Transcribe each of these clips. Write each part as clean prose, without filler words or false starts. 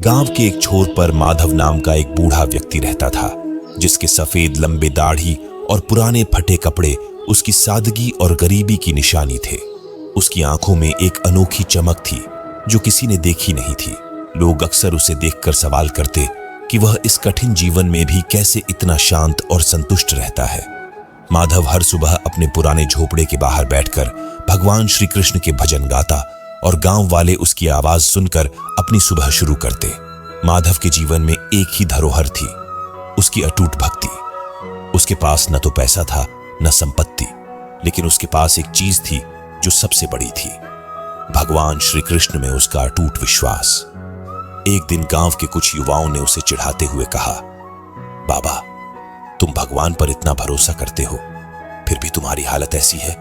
गांव के एक छोर पर माधव नाम का एक बूढ़ा व्यक्ति रहता था, जिसके सफेद लंबे दाढ़ी और पुराने फटे कपड़े उसकी सादगी और गरीबी की निशानी थे। उसकी आंखों में एक अनोखी चमक थी जो किसी ने देखी नहीं थी। लोग अक्सर उसे देखकर सवाल करते कि वह इस कठिन जीवन में भी कैसे इतना शांत और संतुष्ट रहता है। माधव हर सुबह अपने पुराने झोपड़े के बाहर बैठकर भगवान श्री कृष्ण के भजन गाता और गांव वाले उसकी आवाज सुनकर अपनी सुबह शुरू करते। माधव के जीवन में एक ही धरोहर थी, उसकी अटूट भक्ति। उसके पास न तो पैसा था न संपत्ति, लेकिन उसके पास एक चीज थी जो सबसे बड़ी थी, भगवान श्री कृष्ण में उसका अटूट विश्वास। एक दिन गांव के कुछ युवाओं ने उसे चिढ़ाते हुए कहा, बाबा, तुम भगवान पर इतना भरोसा करते हो, फिर भी तुम्हारी हालत ऐसी है,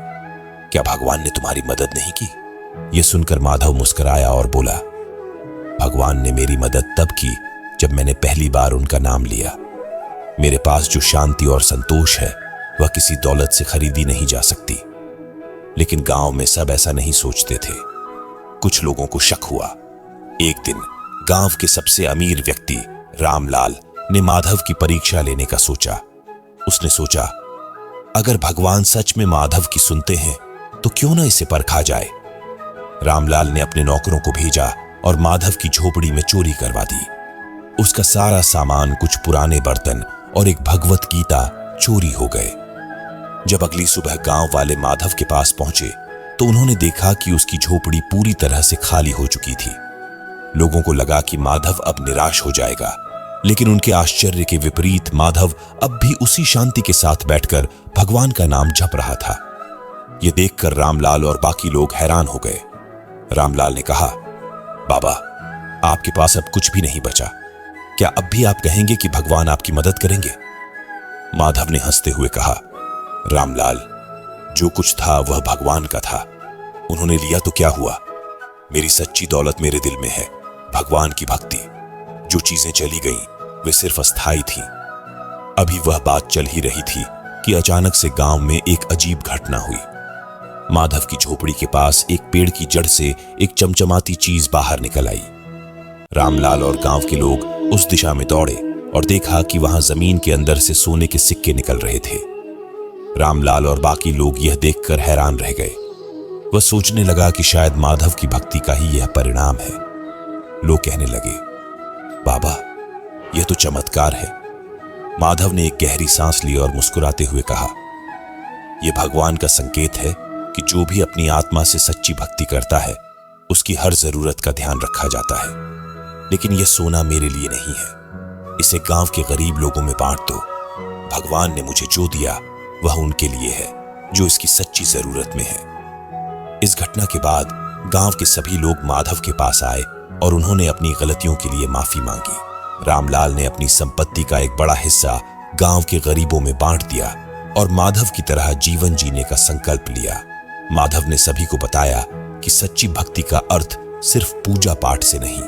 क्या भगवान ने तुम्हारी मदद नहीं की? यह सुनकर माधव मुस्कुराया और बोला, भगवान ने मेरी मदद तब की जब मैंने पहली बार उनका नाम लिया। मेरे पास जो शांति और संतोष है वह किसी दौलत से खरीदी नहीं जा सकती। लेकिन गांव में सब ऐसा नहीं सोचते थे। कुछ लोगों को शक हुआ। एक दिन गांव के सबसे अमीर व्यक्ति रामलाल ने माधव की परीक्षा लेने का सोचा। उसने सोचा, अगर भगवान सच में माधव की सुनते हैं तो क्यों ना इसे परखा जाए। रामलाल ने अपने नौकरों को भेजा और माधव की झोपड़ी में चोरी करवा दी। उसका सारा सामान, कुछ पुराने बर्तन और एक भगवत गीता चोरी हो गए। जब अगली सुबह गांव वाले माधव के पास पहुंचे तो उन्होंने देखा कि उसकी झोपड़ी पूरी तरह से खाली हो चुकी थी। लोगों को लगा कि माधव अब निराश हो जाएगा, लेकिन उनके आश्चर्य के विपरीत माधव अब भी उसी शांति के साथ बैठकर भगवान का नाम जप रहा था। यह देखकर रामलाल और बाकी लोग हैरान हो गए। रामलाल ने कहा, बाबा, आपके पास अब कुछ भी नहीं बचा, क्या अब भी आप कहेंगे कि भगवान आपकी मदद करेंगे? माधव ने हंसते हुए कहा, रामलाल, जो कुछ था वह भगवान का था, उन्होंने लिया तो क्या हुआ? मेरी सच्ची दौलत मेरे दिल में है, भगवान की भक्ति। जो चीजें चली गईं वे सिर्फ अस्थायी थीं। अभी वह बात चल ही रही थी कि अचानक से गांव में एक अजीब घटना हुई। माधव की झोपड़ी के पास एक पेड़ की जड़ से एक चमचमाती चीज बाहर निकल आई। रामलाल और गांव के लोग उस दिशा में दौड़े और देखा कि वहां जमीन के अंदर से सोने के सिक्के निकल रहे थे। रामलाल और बाकी लोग यह देखकर हैरान रह गए। वह सोचने लगा कि शायद माधव की भक्ति का ही यह परिणाम है। लोग कहने लगे, बाबा, यह तो चमत्कार है। माधव ने एक गहरी सांस ली और मुस्कुराते हुए कहा, यह भगवान का संकेत है कि जो भी अपनी आत्मा से सच्ची भक्ति करता है उसकी हर जरूरत का ध्यान रखा जाता है। लेकिन यह सोना मेरे लिए नहीं है, इसे गांव के गरीब लोगों में बांट दो। भगवान ने मुझे जो दिया वह उनके लिए है जो इसकी सच्ची जरूरत में है। इस घटना के बाद गांव के सभी लोग माधव के पास आए और उन्होंने अपनी गलतियों के लिए माफी मांगी। रामलाल ने अपनी संपत्ति का एक बड़ा हिस्सा गांव के गरीबों में बांट दिया और माधव की तरह जीवन जीने का संकल्प लिया। माधव ने सभी को बताया कि सच्ची भक्ति का अर्थ सिर्फ पूजा पाठ से नहीं,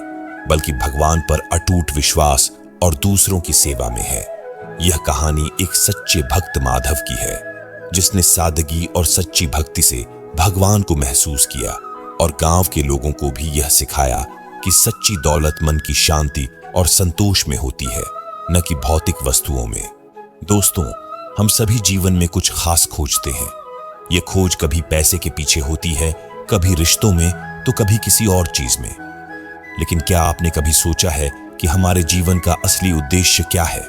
बल्कि भगवान पर अटूट विश्वास और दूसरों की सेवा में है। यह कहानी एक सच्चे भक्त माधव की है, जिसने सादगी और सच्ची भक्ति से भगवान को महसूस किया और गांव के लोगों को भी यह सिखाया कि सच्ची दौलत मन की शांति और संतोष में होती है, न कि भौतिक वस्तुओं में। दोस्तों, हम सभी जीवन में कुछ खास खोजते हैं। यह खोज कभी पैसे के पीछे होती है, कभी रिश्तों में, तो कभी किसी और चीज में। लेकिन क्या आपने कभी सोचा है कि हमारे जीवन का असली उद्देश्य क्या है?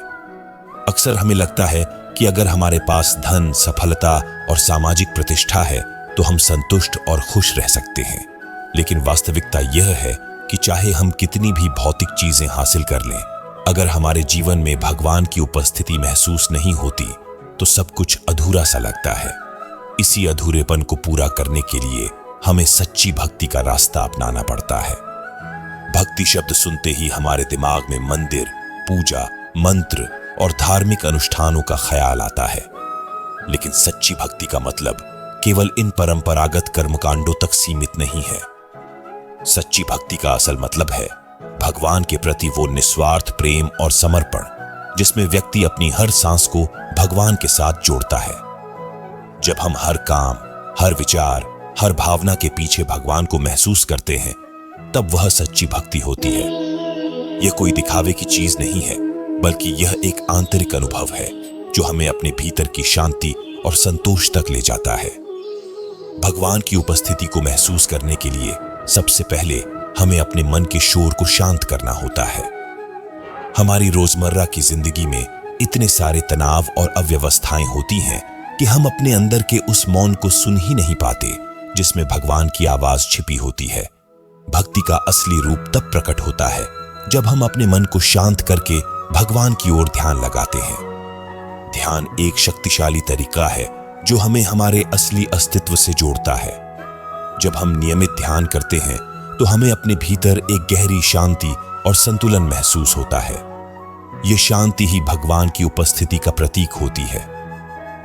अक्सर हमें लगता है कि अगर हमारे पास धन, सफलता और सामाजिक प्रतिष्ठा है तो हम संतुष्ट और खुश रह सकते हैं। लेकिन वास्तविकता यह है कि चाहे हम कितनी भी भौतिक चीजें हासिल कर लें, अगर हमारे जीवन में भगवान की उपस्थिति महसूस नहीं होती तो सब कुछ अधूरा सा लगता है। इसी अधूरेपन को पूरा करने के लिए हमें सच्ची भक्ति का रास्ता अपनाना पड़ता है। भक्ति शब्द सुनते ही हमारे दिमाग में मंदिर, पूजा, मंत्र और धार्मिक अनुष्ठानों का ख्याल आता है। लेकिन सच्ची भक्ति का मतलब केवल इन परंपरागत कर्मकांडों तक सीमित नहीं है। सच्ची भक्ति का असल मतलब है भगवान के प्रति वो निस्वार्थ प्रेम और समर्पण, जिसमें व्यक्ति अपनी हर सांस को भगवान के साथ जोड़ता है। जब हम हर काम, हर विचार, हर भावना के पीछे भगवान को महसूस करते हैं, तब वह सच्ची भक्ति होती है। यह कोई दिखावे की चीज नहीं है, बल्कि यह एक आंतरिक अनुभव है जो हमें अपने भीतर की शांति और संतोष तक ले जाता है। भगवान की उपस्थिति को महसूस करने के लिए सबसे पहले हमें अपने मन के शोर को शांत करना होता है। हमारी रोजमर्रा की जिंदगी में इतने सारे तनाव और अव्यवस्थाएं होती हैं कि हम अपने अंदर के उस मौन को सुन ही नहीं पाते जिसमें भगवान की आवाज छिपी होती है। भक्ति का असली रूप तब प्रकट होता है जब हम अपने मन को शांत करके भगवान की ओर ध्यान लगाते हैं। ध्यान एक शक्तिशाली तरीका है जो हमें हमारे असली अस्तित्व से जोड़ता है। जब हम नियमित ध्यान करते हैं तो हमें अपने भीतर एक गहरी शांति और संतुलन महसूस होता है। यह शांति ही भगवान की उपस्थिति का प्रतीक होती है।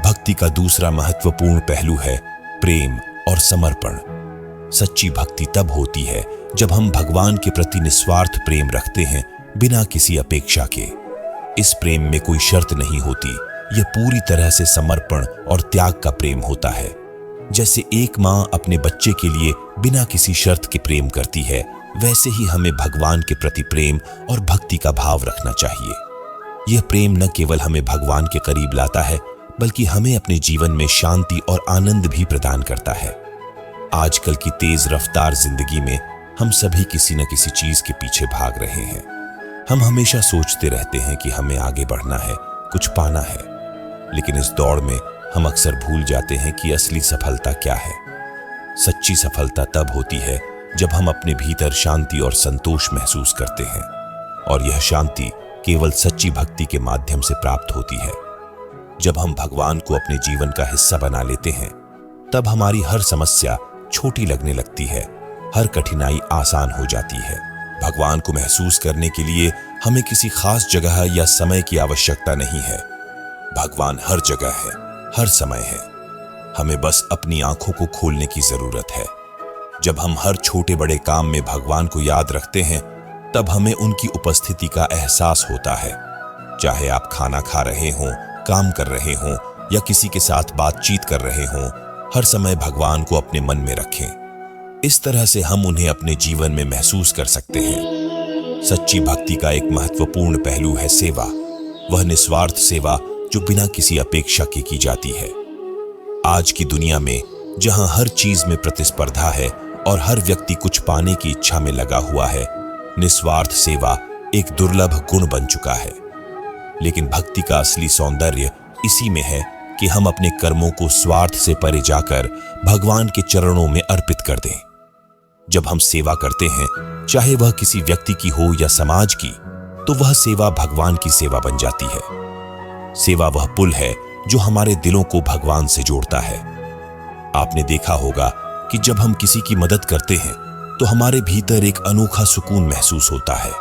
भक्ति का दूसरा महत्वपूर्ण पहलू है प्रेम और समर्पण। सच्ची भक्ति तब होती है जब हम भगवान के प्रति निस्वार्थ प्रेम रखते हैं, बिना किसी अपेक्षा के। इस प्रेम में कोई शर्त नहीं होती, यह पूरी तरह से समर्पण और त्याग का प्रेम होता है। जैसे एक माँ अपने बच्चे के लिए बिना किसी शर्त के प्रेम करती है, वैसे ही हमें भगवान के प्रति प्रेम और भक्ति का भाव रखना चाहिए। यह प्रेम न केवल हमें भगवान के करीब लाता है, बल्कि हमें अपने जीवन में शांति और आनंद भी प्रदान करता है। आजकल की तेज रफ्तार जिंदगी में हम सभी किसी न किसी चीज के पीछे भाग रहे हैं। हम हमेशा सोचते रहते हैं कि हमें आगे बढ़ना है, कुछ पाना है, लेकिन इस दौड़ में हम अक्सर भूल जाते हैं कि असली सफलता क्या है। सच्ची सफलता तब होती है जब हम अपने भीतर शांति और संतोष महसूस करते हैं, और यह शांति केवल सच्ची भक्ति के माध्यम से प्राप्त होती है। जब हम भगवान को अपने जीवन का हिस्सा बना लेते हैं, तब हमारी हर समस्या छोटी लगने लगती है, हर कठिनाई आसान हो जाती है। भगवान को महसूस करने के लिए हमें किसी खास जगह या समय की आवश्यकता नहीं है। भगवान हर जगह है, हर समय है। हमें बस अपनी आंखों को खोलने की जरूरत है। जब हम हर छोटे बड़े काम में भगवान को याद रखते हैं, तब हमें उनकी उपस्थिति का एहसास होता है। चाहे आप खाना खा रहे हों, काम कर रहे हों या किसी के साथ बातचीत कर रहे हों, हर समय भगवान को अपने मन में रखें। इस तरह से हम उन्हें अपने जीवन में महसूस कर सकते हैं। सच्ची भक्ति का एक महत्वपूर्ण पहलू है सेवा। वह निस्वार्थ सेवा जो बिना किसी अपेक्षा के की जाती है। आज की दुनिया में जहां हर चीज में प्रतिस्पर्धा है और हर व्यक्ति कुछ पाने की इच्छा में लगा हुआ है, निस्वार्थ सेवा एक दुर्लभ गुण बन चुका है। लेकिन भक्ति का असली सौंदर्य इसी में है कि हम अपने कर्मों को स्वार्थ से परे जाकर भगवान के चरणों में अर्पित कर दें। जब हम सेवा करते हैं, चाहे वह किसी व्यक्ति की हो या समाज की, तो वह सेवा भगवान की सेवा बन जाती है। सेवा वह पुल है जो हमारे दिलों को भगवान से जोड़ता है। आपने देखा होगा कि जब हम किसी की मदद करते हैं तो हमारे भीतर एक अनोखा सुकून महसूस होता है।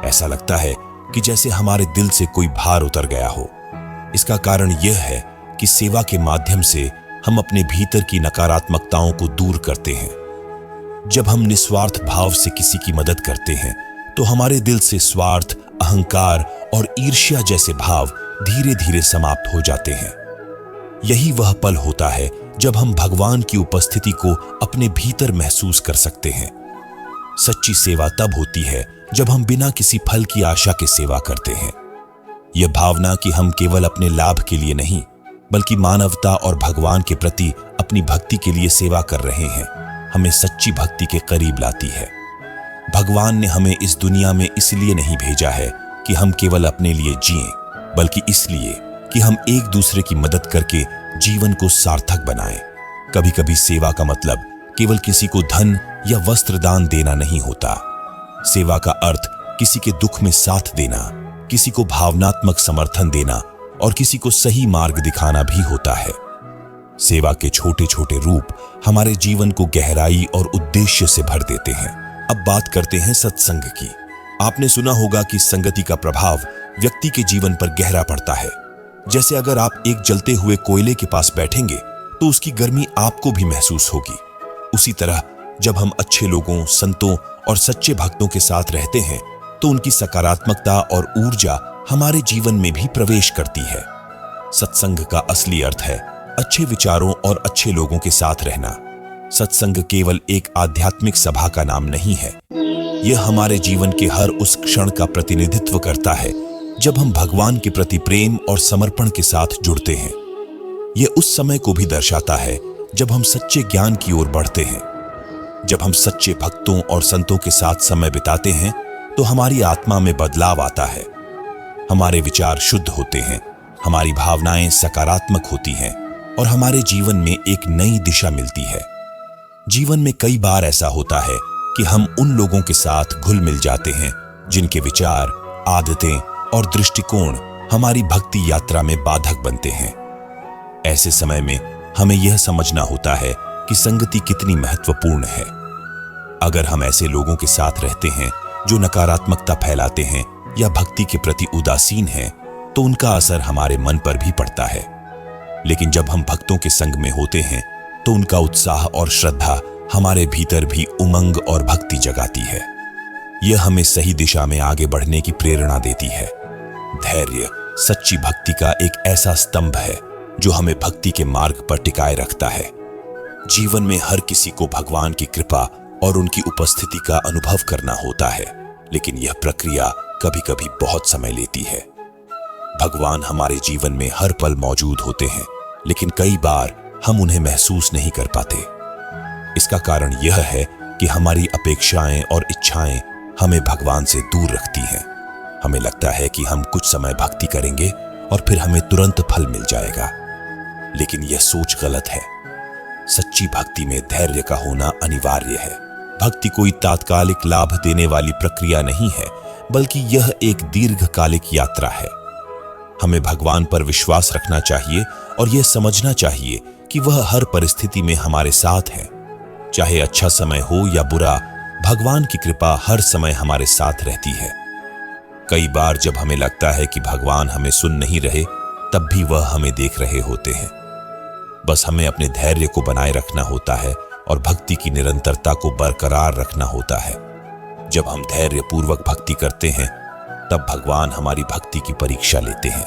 ऐसा लगता है कि जैसे हमारे दिल से कोई भार उतर गया हो। इसका कारण यह है कि सेवा के माध्यम से हम अपने भीतर की नकारात्मकताओं को दूर करते हैं। जब हम निस्वार्थ भाव से किसी की मदद करते हैं, तो हमारे दिल से स्वार्थ, अहंकार और ईर्ष्या जैसे भाव धीरे धीरे समाप्त हो जाते हैं। यही वह पल होता है जब हम भगवान की उपस्थिति को अपने भीतर महसूस कर सकते हैं। सच्ची सेवा तब होती है जब हम बिना किसी फल की आशा के सेवा करते हैं। यह भावना कि हम केवल अपने लाभ के लिए नहीं, बल्कि मानवता और भगवान के प्रति अपनी भक्ति के लिए सेवा कर रहे हैं, हमें सच्ची भक्ति के करीब लाती है। भगवान ने हमें इस दुनिया में इसलिए नहीं भेजा है कि हम केवल अपने लिए जिएं, बल्कि इसलिए कि हम एक दूसरे की मदद करके जीवन को सार्थक बनाएं। कभी कभी सेवा का मतलब केवल किसी को धन या वस्त्र दान देना नहीं होता। सेवा का अर्थ किसी के दुख में साथ देना, किसी को भावनात्मक समर्थन देना और किसी को सही मार्ग दिखाना भी होता है। सेवा के छोटे छोटे रूप हमारे जीवन को गहराई और उद्देश्य से भर देते हैं। अब बात करते हैं सत्संग की। आपने सुना होगा कि संगति का प्रभाव व्यक्ति के जीवन पर गहरा पड़ता है। जैसे अगर आप एक जलते हुए कोयले के पास बैठेंगे तो उसकी गर्मी आपको भी महसूस होगी। उसी तरह जब हम अच्छे लोगों, संतों और सच्चे भक्तों के साथ रहते हैं तो उनकी सकारात्मकता और ऊर्जा हमारे जीवन में भी प्रवेश करती है। सत्संग का असली अर्थ है अच्छे विचारों और अच्छे लोगों के साथ रहना। सत्संग केवल एक आध्यात्मिक सभा का नाम नहीं है, यह हमारे जीवन के हर उस क्षण का प्रतिनिधित्व करता है जब हम भगवान के प्रति प्रेम और समर्पण के साथ जुड़ते हैं। यह उस समय को भी दर्शाता है जब हम सच्चे ज्ञान की ओर बढ़ते हैं। जब हम सच्चे भक्तों और संतों के साथ समय बिताते हैं तो हमारी आत्मा में बदलाव आता है, हमारे विचार शुद्ध होते हैं, हमारी भावनाएं सकारात्मक होती हैं और हमारे जीवन में एक नई दिशा मिलती है। जीवन में कई बार ऐसा होता है कि हम उन लोगों के साथ घुल मिल जाते हैं जिनके विचार, आदतें और दृष्टिकोण हमारी भक्ति यात्रा में बाधक बनते हैं। ऐसे समय में हमें यह समझना होता है कि संगति कितनी महत्वपूर्ण है। अगर हम ऐसे लोगों के साथ रहते हैं जो नकारात्मकता फैलाते हैं या भक्ति के प्रति उदासीन हैं, तो उनका असर हमारे मन पर भी पड़ता है। लेकिन जब हम भक्तों के संग में होते हैं तो उनका उत्साह और श्रद्धा हमारे भीतर भी उमंग और भक्ति जगाती है। यह हमें सही दिशा में आगे बढ़ने की प्रेरणा देती है। धैर्य सच्ची भक्ति का एक ऐसा स्तंभ है जो हमें भक्ति के मार्ग पर टिकाए रखता है। जीवन में हर किसी को भगवान की कृपा और उनकी उपस्थिति का अनुभव करना होता है, लेकिन यह प्रक्रिया कभी-कभी बहुत समय लेती है। भगवान हमारे जीवन में हर पल मौजूद होते हैं, लेकिन कई बार हम उन्हें महसूस नहीं कर पाते। इसका कारण यह है कि हमारी अपेक्षाएं और इच्छाएं हमें भगवान से दूर रखती हैं। हमें लगता है कि हम कुछ समय भक्ति करेंगे और फिर हमें तुरंत फल मिल जाएगा, लेकिन यह सोच गलत है। सच्ची भक्ति में धैर्य का होना अनिवार्य है। भक्ति कोई तात्कालिक लाभ देने वाली प्रक्रिया नहीं है, बल्कि यह एक दीर्घकालिक यात्रा है। हमें भगवान पर विश्वास रखना चाहिए और यह समझना चाहिए कि वह हर परिस्थिति में हमारे साथ है। चाहे अच्छा समय हो या बुरा, भगवान की कृपा हर समय हमारे साथ रहती है। कई बार जब हमें लगता है कि भगवान हमें सुन नहीं रहे, तब भी वह हमें देख रहे होते हैं। बस हमें अपने धैर्य को बनाए रखना होता है और भक्ति की निरंतरता को बरकरार रखना होता है। जब हम धैर्य पूर्वक भक्ति करते हैं, तब भगवान हमारी भक्ति की परीक्षा लेते हैं।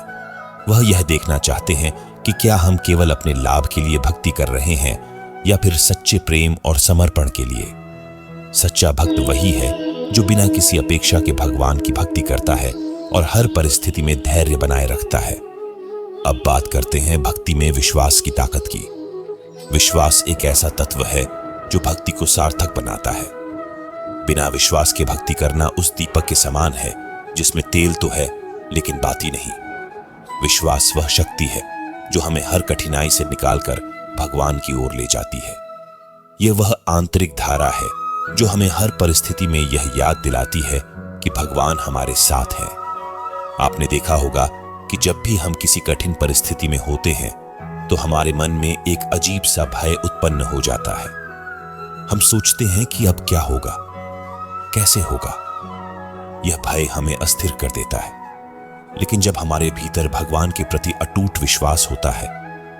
वह यह देखना चाहते हैं कि क्या हम केवल अपने लाभ के लिए भक्ति कर रहे हैं या फिर सच्चे प्रेम और समर्पण के लिए। सच्चा भक्त वही है जो बिना किसी अपेक्षा के भगवान की भक्ति करता है और हर परिस्थिति में धैर्य बनाए रखता है। अब बात करते हैं भक्ति में विश्वास की ताकत की। विश्वास एक ऐसा तत्व है जो भक्ति को सार्थक बनाता है। बिना विश्वास के भक्ति करना उस दीपक के समान है जिसमें तेल तो है लेकिन बाती नहीं। विश्वास वह शक्ति है जो हमें हर कठिनाई से निकालकर भगवान की ओर ले जाती है। यह वह आंतरिक धारा है जो हमें हर परिस्थिति में यह याद दिलाती है कि भगवान हमारे साथ हैं। आपने देखा होगा कि जब भी हम किसी कठिन परिस्थिति में होते हैं तो हमारे मन में एक अजीब सा भय उत्पन्न हो जाता है। हम सोचते हैं कि अब क्या होगा, कैसे होगा। यह भय हमें अस्थिर कर देता है। लेकिन जब हमारे भीतर भगवान के प्रति अटूट विश्वास होता है,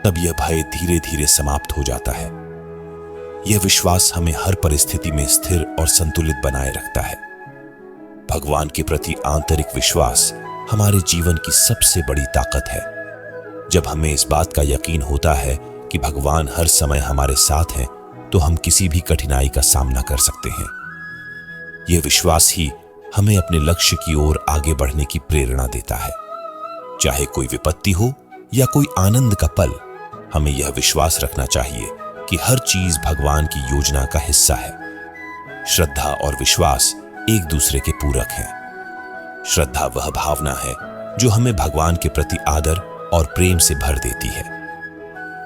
तब यह भय धीरे धीरे समाप्त हो जाता है। यह विश्वास हमें हर परिस्थिति में स्थिर और संतुलित बनाए रखता है। भगवान के प्रति आंतरिक विश्वास हमारे जीवन की सबसे बड़ी ताकत है। जब हमें इस बात का यकीन होता है कि भगवान हर समय हमारे साथ हैं, तो हम किसी भी कठिनाई का सामना कर सकते हैं। यह विश्वास ही हमें अपने लक्ष्य की ओर आगे बढ़ने की प्रेरणा देता है। चाहे कोई विपत्ति हो या कोई आनंद का पल, हमें यह विश्वास रखना चाहिए कि हर चीज भगवान की योजना का हिस्सा है। श्रद्धा और विश्वास एक दूसरे के पूरक हैं। श्रद्धा वह भावना है जो हमें भगवान के प्रति आदर और प्रेम से भर देती है।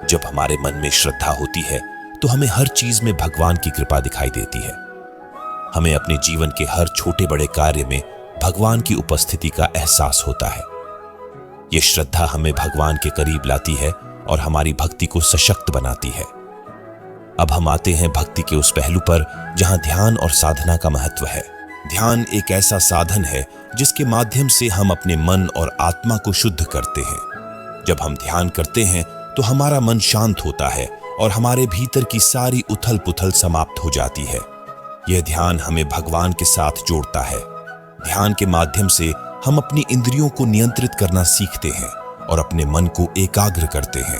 जब हमारे मन में श्रद्धा होती है तो हमें हर चीज में भगवान की कृपा दिखाई देती है। हमें अपने जीवन के हर छोटे बड़े कार्य में भगवान की उपस्थिति का एहसास होता है। यह श्रद्धा हमें भगवान के करीब लाती है और हमारी भक्ति को सशक्त बनाती है। अब हम आते हैं भक्ति के उस पहलू पर जहां ध्यान और साधना का महत्व है। ध्यान एक ऐसा साधन है जिसके माध्यम से हम अपने मन और आत्मा को शुद्ध करते हैं। जब हम ध्यान करते हैं तो हमारा मन शांत होता है और हमारे भीतर की सारी उथल पुथल समाप्त हो जाती है। यह ध्यान हमें भगवान के साथ जोड़ता है। ध्यान के माध्यम से हम अपनी इंद्रियों को नियंत्रित करना सीखते हैं और अपने मन को एकाग्र करते हैं।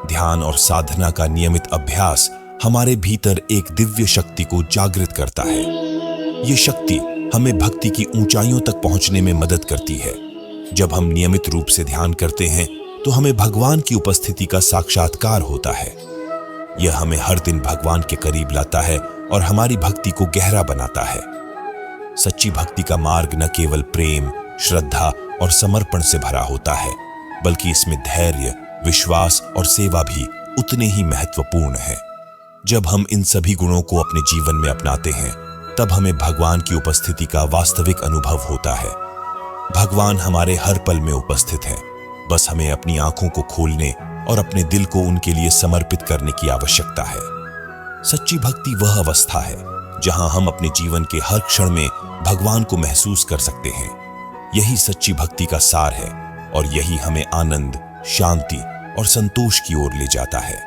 ध्यान और साधना का नियमित अभ्यास हमारे भीतर एक दिव्य शक्ति को जागृत करता है। ये शक्ति हमें भक्ति की ऊंचाइयों तक पहुंचने में मदद करती है। जब हम नियमित रूप से ध्यान करते हैं तो हमें भगवान की उपस्थिति का साक्षात्कार होता है। यह हमें हर दिन भगवान के करीब लाता है और हमारी भक्ति को गहरा बनाता है। सच्ची भक्ति का मार्ग न केवल प्रेम, श्रद्धा और समर्पण से भरा होता है, बल्कि इसमें धैर्य, विश्वास और सेवा भी उतने ही महत्वपूर्ण है। जब हम इन सभी गुणों को अपने जीवन में अपनाते हैं, तब हमें भगवान की उपस्थिति का वास्तविक अनुभव होता है। भगवान हमारे हर पल में उपस्थित हैं, बस हमें अपनी आंखों को खोलने और अपने दिल को उनके लिए समर्पित करने की आवश्यकता है। सच्ची भक्ति वह अवस्था है जहां हम अपने जीवन के हर क्षण में भगवान को महसूस कर सकते हैं। यही सच्ची भक्ति का सार है और यही हमें आनंद, शांति और संतोष की ओर ले जाता है।